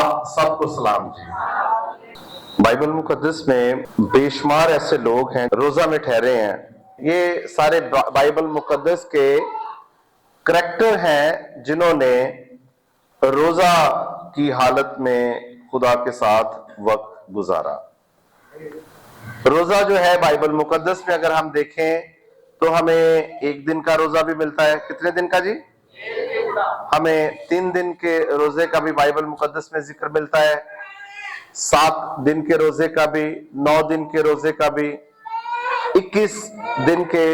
آپ سب کو سلام جی۔ بائبل مقدس میں بے شمار ایسے لوگ ہیں روزہ میں ٹھہرے ہیں۔ یہ سارے بائبل مقدس کے کریکٹر ہیں جنہوں نے روزہ کی حالت میں خدا کے ساتھ وقت گزارا۔ روزہ جو ہے بائبل مقدس میں اگر ہم دیکھیں تو ہمیں ایک دن کا روزہ بھی ملتا ہے۔ کتنے دن کا جی؟ ہمیں 3 دن کے روزے کا بھی بائبل مقدس میں ذکر ملتا ہے، 7 دن کے روزے کا بھی، 9 دن کے روزے کا بھی، 21 دن کے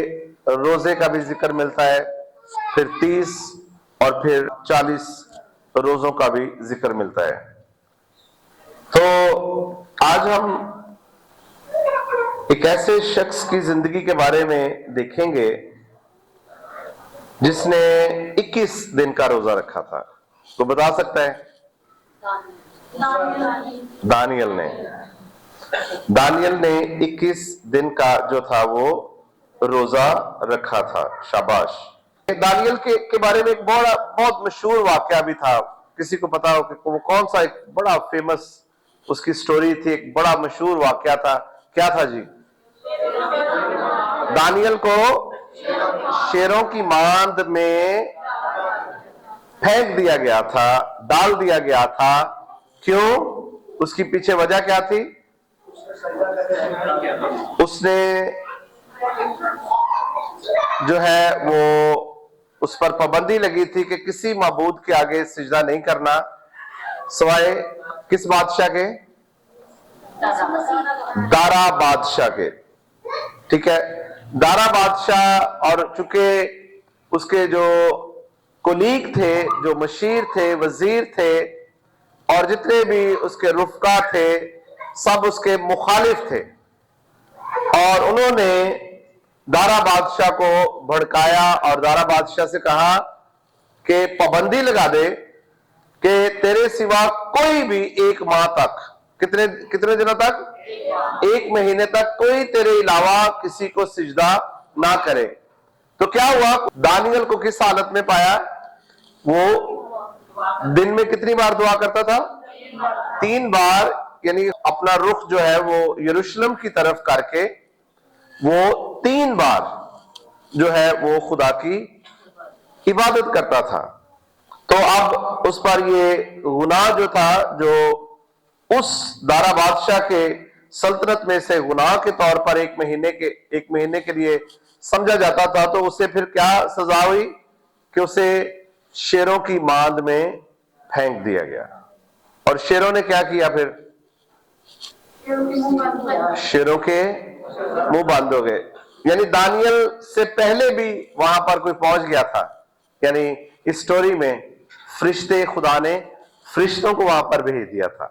روزے کا بھی ذکر ملتا ہے، پھر 30 اور پھر 40 روزوں کا بھی ذکر ملتا ہے۔ تو آج ہم ایک ایسے شخص کی زندگی کے بارے میں دیکھیں گے جس نے 21 دن کا روزہ رکھا تھا۔ تو بتا سکتا ہے؟ دانیل نے 21 دن کا جو تھا وہ روزہ رکھا تھا۔ شاباش۔ دانیل کے بارے میں ایک بہت مشہور واقعہ بھی تھا۔ کسی کو پتا ہو کہ وہ کون سا ایک بڑا فیمس اس کی سٹوری تھی، ایک بڑا مشہور واقعہ تھا؟ کیا تھا جی؟ دانیل کو شیروں کی ماند میں پھینک دیا گیا تھا، ڈال دیا گیا تھا۔ کیوں؟ اس کی پیچھے وجہ کیا تھی؟ اس نے جو ہے وہ اس پر پابندی لگی تھی کہ کسی معبود کے آگے سجدہ نہیں کرنا سوائے کس بادشاہ کے؟ دارا بادشاہ کے۔ ٹھیک ہے، دارا بادشاہ، اور چونکہ اس کے جو کولیگ تھے، جو مشیر تھے، وزیر تھے، اور جتنے بھی اس کے رفقا تھے سب اس کے مخالف تھے، اور انہوں نے دارا بادشاہ کو بھڑکایا اور دارا بادشاہ سے کہا کہ پابندی لگا دے کہ تیرے سوا کوئی بھی 1 ماہ تک، کتنے دنوں تک؟ 1 مہینے تک کوئی تیرے علاوہ کسی کو سجدہ نہ کرے۔ تو کیا ہوا؟ دانیل کو کس حالت میں پایا؟ وہ دن میں کتنی بار دعا کرتا تھا؟ 3 بار، یعنی اپنا رخ جو ہے وہ یروشلم کی طرف کر کے وہ 3 بار جو ہے وہ خدا کی عبادت کرتا تھا۔ تو اب اس پر یہ گناہ جو تھا، جو اس دارا بادشاہ کے سلطنت میں سے گناہ کے طور پر 1 مہینے کے لیے سمجھا جاتا تھا، تو اسے پھر کیا سزا ہوئی کہ اسے شیروں کی ماند میں پھینک دیا گیا۔ اور شیروں نے کیا کیا؟ پھر شیروں کے منہ بند ہو گئے۔ یعنی دانیل سے پہلے بھی وہاں پر کوئی پہنچ گیا تھا، یعنی اس سٹوری میں فرشتے، خدا نے فرشتوں کو وہاں پر بھیج دیا تھا۔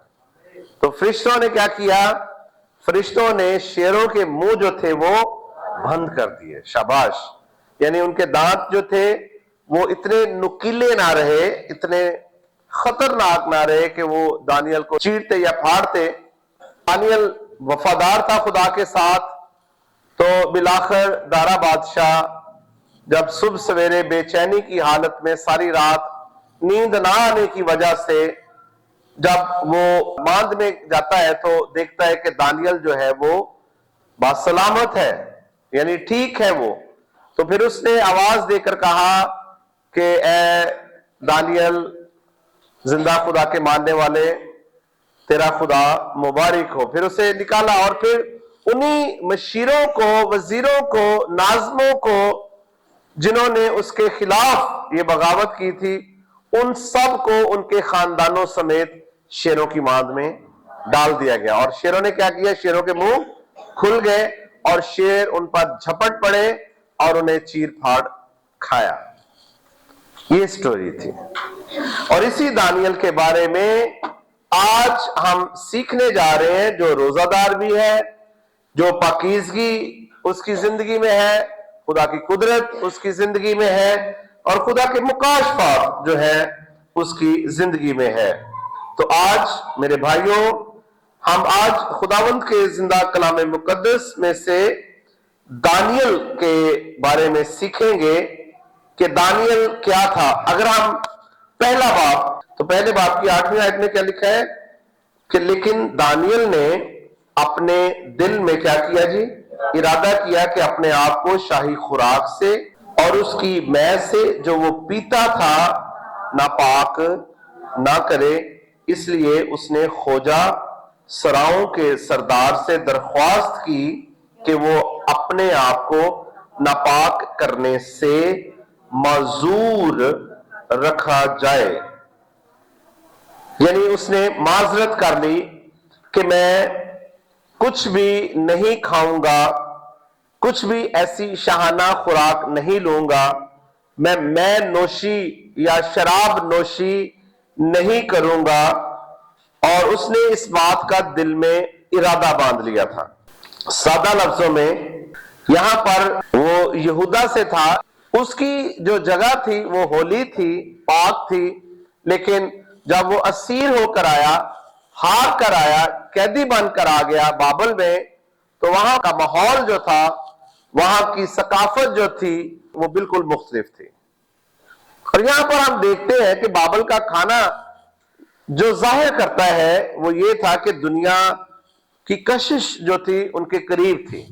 تو فرشتوں نے کیا کیا؟ فرشتوں نے شیروں کے منہ جو تھے وہ بند کر دیے۔ شاباش۔ یعنی ان کے دانت جو تھے وہ اتنے نکیلے نہ رہے، اتنے خطرناک نہ رہے کہ وہ دانیل کو چیرتے یا پھاڑتے۔ دانیل وفادار تھا خدا کے ساتھ، تو بالآخر دارا بادشاہ جب صبح سویرے بے چینی کی حالت میں ساری رات نیند نہ آنے کی وجہ سے جب وہ ماند میں جاتا ہے تو دیکھتا ہے کہ دانیل جو ہے وہ باسلامت ہے، یعنی ٹھیک ہے وہ۔ تو پھر اس نے آواز دے کر کہا کہ اے دانیل، زندہ خدا کے ماننے والے، تیرا خدا مبارک ہو۔ پھر اسے نکالا، اور پھر انہی مشیروں کو، وزیروں کو، ناظموں کو جنہوں نے اس کے خلاف یہ بغاوت کی تھی، ان سب کو ان کے خاندانوں سمیت شیروں کی ماند میں ڈال دیا گیا۔ اور شیروں نے کیا کیا؟ شیروں کے منہ کھل گئے اور شیر ان پر جھپٹ پڑے اور انہیں چیر پھاڑ کھایا۔ یہ سٹوری تھی۔ اور اسی دانیل کے بارے میں آج ہم سیکھنے جا رہے ہیں، جو روزہ دار بھی ہے، جو پاکیزگی اس کی زندگی میں ہے، خدا کی قدرت اس کی زندگی میں ہے، اور خدا کے مکاشفات جو ہے اس کی زندگی میں ہے۔ تو آج میرے بھائیوں، ہم آج خداوند کے زندہ کلام مقدس میں سے دانیل کے بارے میں سیکھیں گے کہ دانیل کیا تھا۔ اگر ہم پہلا باب تو پہلے باب کی 8ویں آیت میں کیا لکھا ہے کہ لیکن دانیل نے اپنے دل میں کیا کیا جی؟ ارادہ کیا کہ اپنے آپ کو شاہی خوراک سے اور اس کی مے سے جو وہ پیتا تھا ناپاک نہ کرے، اس لیے اس نے خوجہ سراؤں کے سردار سے درخواست کی کہ وہ اپنے آپ کو ناپاک کرنے سے معذور رکھا جائے. یعنی اس نے معذرت کر لی کہ میں کچھ بھی نہیں کھاؤں گا، کچھ بھی ایسی شاہانہ خوراک نہیں لوں گا، میں نوشی یا شراب نوشی نہیں کروں گا. اور اس نے اس بات کا دل میں ارادہ باندھ لیا تھا. سادہ لفظوں میں یہاں پر وہ یہودا سے تھا، اس کی جو جگہ تھی وہ ہولی تھی، پاک تھی، لیکن جب وہ اسیر ہو کر آیا، ہار کر آیا، قیدی بن کر آ گیا بابل میں، تو وہاں کا ماحول جو تھا، وہاں کی ثقافت جو تھی وہ بالکل مختلف تھی. اور یہاں پر ہم دیکھتے ہیں کہ بابل کا کھانا جو ظاہر کرتا ہے وہ یہ تھا کہ دنیا کی کشش جو تھی ان کے قریب تھی.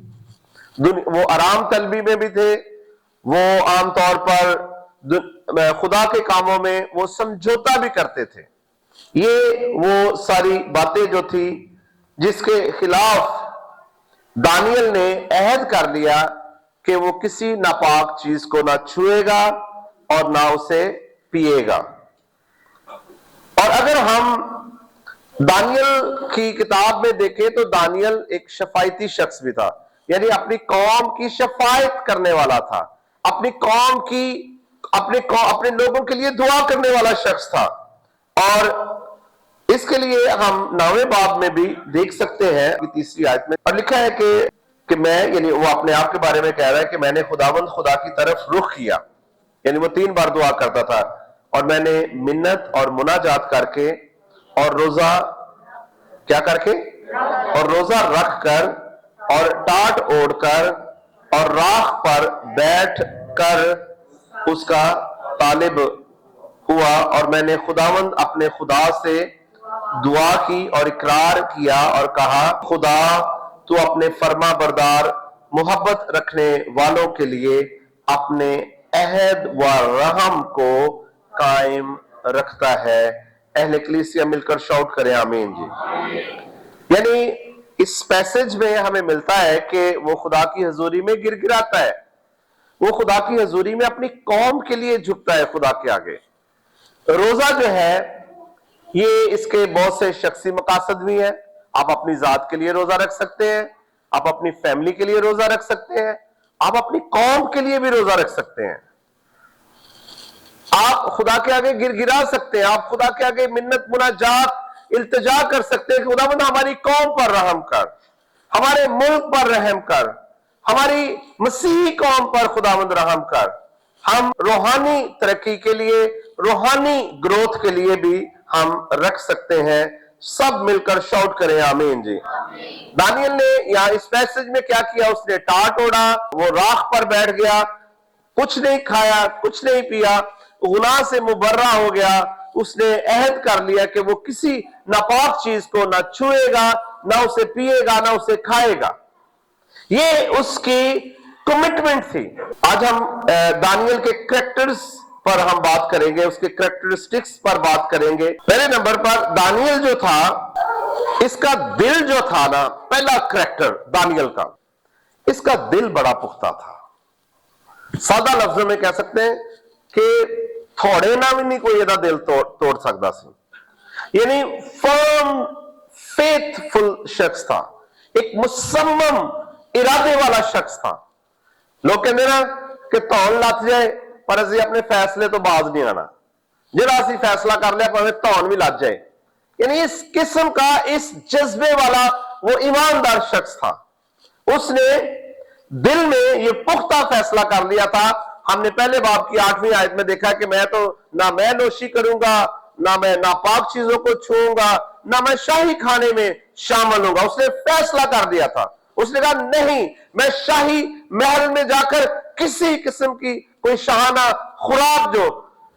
وہ آرام طلبی میں بھی تھے، وہ عام طور پر خدا کے کاموں میں وہ سمجھوتا بھی کرتے تھے. یہ وہ ساری باتیں جو تھی جس کے خلاف دانیل نے عہد کر لیا کہ وہ کسی ناپاک چیز کو نہ چھوئے گا اور نہ اسے پیے گا. اور اگر ہم دانیل کی کتاب میں دیکھیں تو دانیل ایک شفایتی شخص بھی تھا، یعنی اپنی قوم کی شفاعت کرنے والا تھا، اپنی قوم کی اپنے لوگوں کے لیے دعا کرنے والا شخص تھا. اور اس کے لیے ہم 9ویں باب میں بھی دیکھ سکتے ہیں 3 آیت میں، اور لکھا ہے کہ میں، یعنی وہ اپنے آپ کے بارے میں کہہ رہا ہے کہ میں نے خداوند خدا کی طرف رخ کیا، یعنی وہ 3 بار دعا کرتا تھا، اور میں نے منت اور مناجات کر کے اور روزہ کیا کر کے اور روزہ رکھ کر اور ٹاٹ اوڑھ کر اور راکھ پر بیٹھ کر اس کا طالب ہوا، اور میں نے خداوند اپنے خدا سے دعا کی اور اقرار کیا اور کہا، خدا تو اپنے فرما بردار محبت رکھنے والوں کے لیے اپنے عہد و رحم کو قائم رکھتا ہے. اہل کلیسیا مل کر شاؤٹ کریں آمین جی. یعنی اس پیسج میں ہمیں ملتا ہے کہ وہ خدا کی حضوری میں گر گراتا ہے، وہ خدا کی حضوری میں اپنی قوم کے لیے جھکتا ہے خدا کے آگے. روزہ جو ہے یہ اس کے بہت سے شخصی مقاصد بھی ہیں. آپ اپنی ذات کے لیے روزہ رکھ سکتے ہیں، آپ اپنی فیملی کے لیے روزہ رکھ سکتے ہیں، آپ اپنی قوم کے لیے بھی روزہ رکھ سکتے ہیں. آپ خدا کے آگے گر گرا سکتے ہیں، آپ خدا کے آگے منت مناجات التجا کر سکتے ہیں کہ خداوند ہماری قوم پر رحم کر، ہمارے ملک پر رحم کر، ہماری مسیحی قوم پر خداوند رحم کر. ہم روحانی ترقی کے لیے، روحانی گروتھ کے لیے بھی ہم رکھ سکتے ہیں. سب مل کر شاؤٹ کریں آمین جی. دانیل نے یہاں اس پیسج میں کیا کیا؟ اس نے ٹاٹ اوڑا، وہ راکھ پر بیٹھ گیا، کچھ نہیں کھایا، کچھ نہیں پیا، گناہ سے مبرہ ہو گیا. اس نے عہد کر لیا کہ وہ کسی ناپاک چیز کو نہ چھوئے گا، نہ اسے پیے گا، نہ اسے کھائے گا. یہ اس کی کمٹمنٹ تھی. آج ہم دانیل کے کریکٹرز پر ہم بات کریں گے، اس کے کریکٹرسٹکس پر بات کریں گے. پہلے نمبر پر دانیل جو تھا، اس کا دل جو تھا نا، پہلا کریکٹر دانیل کا، اس کا دل بڑا پختہ تھا. سادہ لفظوں میں کہہ سکتے ہیں کہ تھوڑے نہ بھی نہیں کوئی یہ دل توڑ سکتا سی. یعنی فرم فیتھ فل شخص تھا، ایک مصمم ارادے والا شخص تھا. لوگ کہتے ہیں نا کہ تون لت جائے پر اسی اپنے فیصلے تو باز نہیں آنا، جڑا اسی فیصلہ کر لیا پر تون بھی لت جائے. یعنی اس قسم کا، اس جذبے والا وہ ایماندار شخص تھا. اس نے دل میں یہ پختہ فیصلہ کر لیا تھا. ہم نے پہلے باب کی 8ویں آیت میں دیکھا کہ میں تو نہ میں نوشی کروں گا، نہ میں ناپاک چیزوں کو چھوؤں گا، نہ میں شاہی کھانے میں شامل ہوں گا. اس نے فیصلہ کر دیا تھا. اس نے کہا نہیں، میں شاہی محل میں جا کر کسی قسم کی کوئی شاہانہ خوراک جو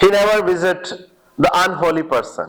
He never visit the unholy person.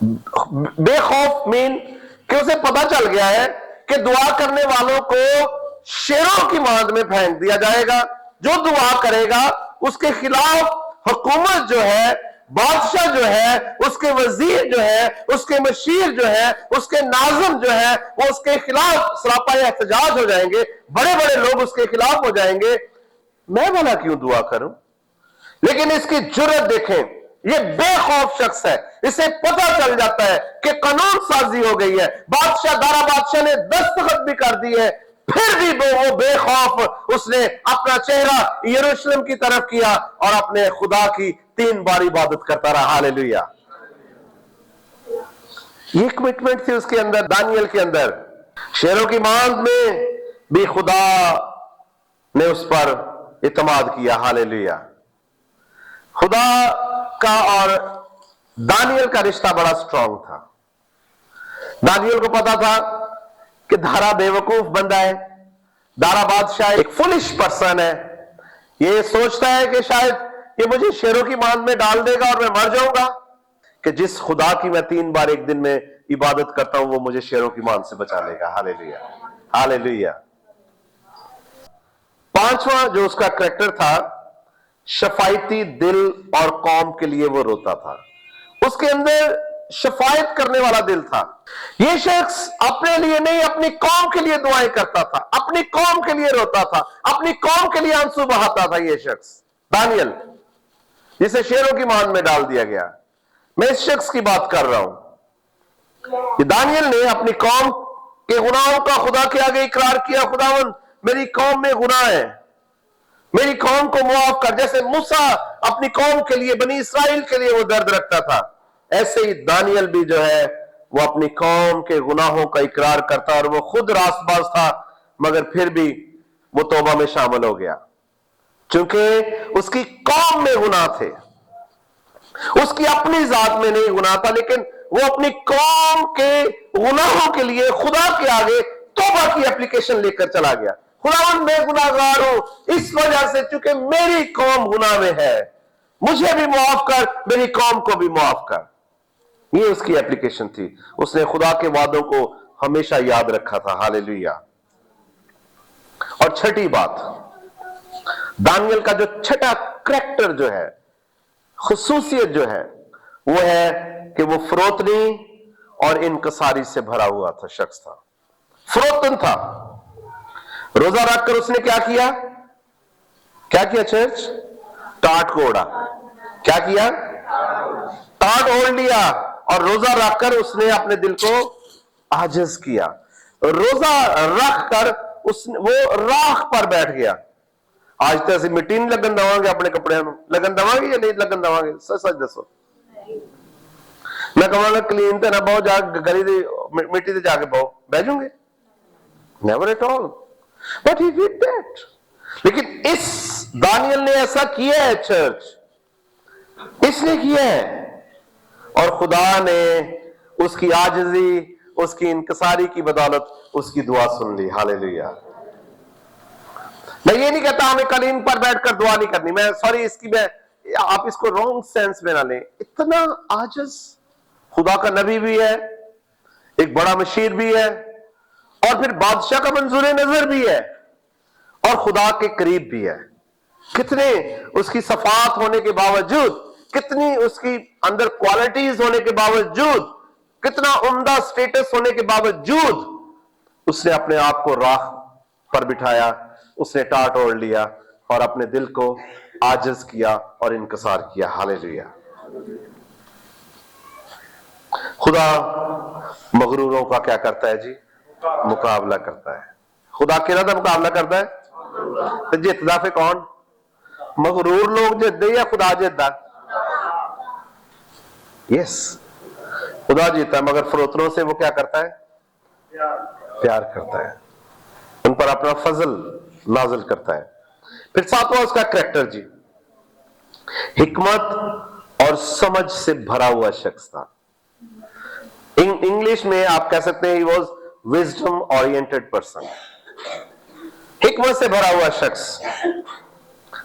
بے خوف مین کہ اسے پتا چل گیا ہے کہ دعا کرنے والوں کو شیروں کی ماند میں پھینک دیا جائے گا. جو دعا کرے گا اس کے خلاف حکومت جو ہے، بادشاہ جو ہے، اس کے وزیر جو ہے، اس کے مشیر جو ہے، اس کے ناظم جو ہے، وہ اس کے خلاف سراپا احتجاج ہو جائیں گے. بڑے بڑے لوگ اس کے خلاف ہو جائیں گے. میں بھلا کیوں دعا کروں؟ لیکن اس کی جرت دیکھیں، یہ بے خوف شخص ہے. اسے پتہ چل جاتا ہے کہ قانون سازی ہو گئی ہے، دارا بادشاہ نے دستخط بھی کر دی ہے، پھر بھی وہ بے خوف اس نے اپنا چہرہ یروشلم کی طرف کیا اور اپنے خدا کی 3 بار عبادت کرتا رہا. ہاللیلویہ. یہ کمٹمنٹ تھی اس کے اندر، دانیل کے اندر. شیروں کی ماند میں بھی خدا نے اس پر اعتماد کیا. ہاللیلویہ. خدا کا اور دانیل کا رشتہ بڑا سٹرونگ تھا. دانیل کو پتا تھا کہ دارا بے وقوف بندہ ہے، دارا بادشاہ ایک فولش پرسن ہے. یہ سوچتا ہے کہ شاید یہ مجھے شیروں کی ماند میں ڈال دے گا اور میں مر جاؤں گا، کہ جس خدا کی میں 3 بار ایک دن میں عبادت کرتا ہوں وہ مجھے شیروں کی ماند سے بچا لے گا. ہاللیلویہ. ہاللیلویہ. 5واں جو اس کا کریکٹر تھا، شفایتی دل اور قوم کے لیے وہ روتا تھا. اس کے اندر شفایت کرنے والا دل تھا. یہ شخص اپنے لیے نہیں، اپنی قوم کے لیے دعائیں کرتا تھا، اپنی قوم کے لیے روتا تھا، اپنی قوم کے لیے آنسو بہاتا تھا. یہ شخص دانیل، جسے شیروں کی ماند میں ڈال دیا گیا. میں اس شخص کی بات کر رہا ہوں. یہ دانیل نے اپنی قوم کے گناہوں کا خدا کے آگے اقرار کیا. خداوند میری قوم میں گناہ ہے، میری قوم کو معاف کر. جیسے موسیٰ اپنی قوم کے لیے، بنی اسرائیل کے لیے وہ درد رکھتا تھا، ایسے ہی دانیل بھی جو ہے وہ اپنی قوم کے گناہوں کا اقرار کرتا، اور وہ خود راست باز تھا مگر پھر بھی وہ توبہ میں شامل ہو گیا. چونکہ اس کی قوم میں گناہ تھے، اس کی اپنی ذات میں نہیں گناہ تھا، لیکن وہ اپنی قوم کے گناہوں کے لیے خدا کے آگے توبہ کی اپلیکیشن لے کر چلا گیا. خداوند میں گناہگار ہوں، اس وجہ سے چونکہ میری قوم گناہ میں ہے، مجھے بھی معاف کر، میری قوم کو بھی معاف کر. یہ اس کی اپلیکیشن تھی. اس نے خدا کے وعدوں کو ہمیشہ یاد رکھا تھا. ہاللیلویہ. اور چھٹی بات، دانیل کا جو چھٹا کریکٹر جو ہے، خصوصیت جو ہے، وہ ہے کہ وہ فروتنی اور انکساری سے بھرا ہوا تھا شخص تھا. فروتن تھا. روزہ رکھ کر اس نے کیا کیا چرچ؟ ٹاٹ کو اوڑا. کیا کیا؟ ٹاٹ اوڑ لیا. اور روزہ رکھ کر اس نے اپنے دل کو عاجز کیا. روزہ رکھ کر وہ راکھ پر بیٹھ گیا. آج تو ایسی مٹی نہیں لگن دواں گے اپنے کپڑے میں. لگن دواں گے یا نہیں لگن دواں گے؟ سچ دسو. میں کہوں گا کلین تے نہ بہو، جا گلی دی مٹی تے جا کے بہ جوں گے؟ Never at all. But he did that. لیکن اس دانیل نے ایسا کیا ہے چرچ، اس نے کیا ہے، اور خدا نے اس کی عاجزی، اس کی انکساری کی بدولت اس کی دعا سن لی. ہاللیلویہ. میں یہ نہیں کہتا ہمیں قالین پر بیٹھ کر دعا نہیں کرنی. میں سوری، آپ اس کو رونگ سینس میں نہ لیں. اتنا عاجز خدا کا نبی بھی ہے، ایک بڑا مشیر بھی ہے، اور پھر بادشاہ کا منظور نظر بھی ہے، اور خدا کے قریب بھی ہے. کتنے اس کی صفات ہونے کے باوجود، کتنی اس کی اندر کوالٹیز ہونے کے باوجود، کتنا عمدہ سٹیٹس ہونے کے باوجود، اس نے اپنے آپ کو راہ پر بٹھایا. اس نے ٹاٹ اوڑ لیا اور اپنے دل کو عاجز کیا اور انکسار کیا. ہاللیلویہ. خدا مغروروں کا کیا کرتا ہے جی؟ مقابلہ کرتا ہے. خدا کہنا تھا مقابلہ کرتا ہے. تو جیتدا پھر کون؟ مغرور لوگ جیت دے یا خدا جیتدا؟ یس، خدا جیتا ہے، مگر فروتنوں سے وہ کیا کرتا ہے؟ پیار کرتا ہے، ان پر اپنا فضل نازل کرتا ہے. پھر 7واں اس کا کریکٹر جی، حکمت اور سمجھ سے بھرا ہوا شخص تھا. انگلش میں آپ کہہ سکتے ہیں he was wisdom oriented person. حکمت سے بھرا ہوا شخص.